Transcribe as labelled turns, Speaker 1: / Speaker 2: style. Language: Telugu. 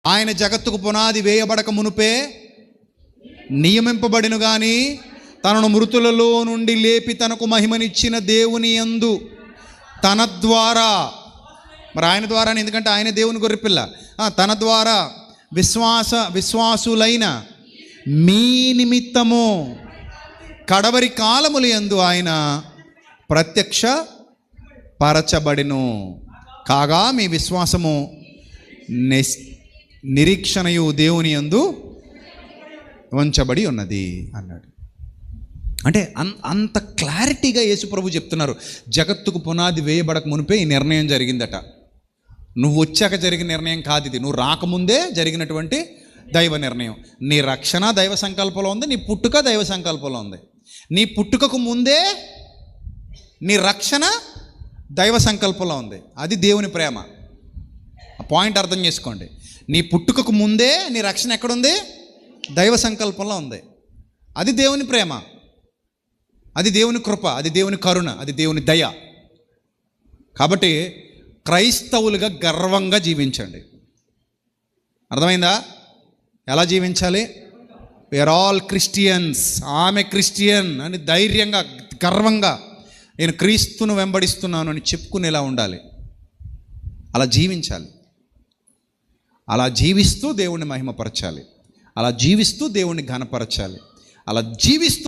Speaker 1: ఆయన జగత్తుకు పునాది వేయబడక మునుపే నియమింపబడిను గాని తనను మృతులలో నుండి లేపి తనకు మహిమనిచ్చిన దేవుని యందు తన ద్వారా, మరి ఆయన ద్వారా ఎందుకంటే ఆయన దేవుని గొర్రెపిల్ల, తన ద్వారా విశ్వాసులైన మీ నిమిత్తము కడవరి కాలముల యందు ఆయన ప్రత్యక్ష పరచబడిను కాగా మీ విశ్వాసము నిరీక్షణయు దేవుని యందు ఉంచబడి ఉన్నది అన్నాడు. అంటే అంత క్లారిటీగా యేసు ప్రభు చెప్తున్నారు. జగత్తుకు పునాది వేయబడక మునిపే ఈ నిర్ణయం జరిగిందట. నువ్వు వచ్చాక జరిగిన నిర్ణయం కాదు ఇది, నువ్వు రాకముందే జరిగినటువంటి దైవ నిర్ణయం. నీ రక్షణ దైవ సంకల్పంలో ఉంది, నీ పుట్టుక దైవ సంకల్పంలో ఉంది. నీ పుట్టుకకు ముందే నీ రక్షణ దైవ సంకల్పంలో ఉంది. అది దేవుని ప్రేమ. ఆ పాయింట్ అర్థం చేసుకోండి. నీ పుట్టుకకు ముందే నీ రక్షణ ఎక్కడుంది? దైవ సంకల్పంలో ఉంది. అది దేవుని ప్రేమ, అది దేవుని కృప, అది దేవుని కరుణ, అది దేవుని దయ. కాబట్టి క్రైస్తవులుగా గర్వంగా జీవించండి. అర్థమైందా? ఎలా జీవించాలి? వీఆర్ ఆల్ క్రిస్టియన్స్, ఆమె క్రిస్టియన్ అని ధైర్యంగా గర్వంగా నేను క్రీస్తును వెంబడిస్తున్నాను అని చెప్పుకునేలా ఉండాలి. అలా జీవించాలి. అలా జీవిస్తూ దేవుణ్ణి మహిమపరచాలి. అలా జీవిస్తూ దేవుణ్ణి ఘనపరచాలి. అలా జీవిస్తూ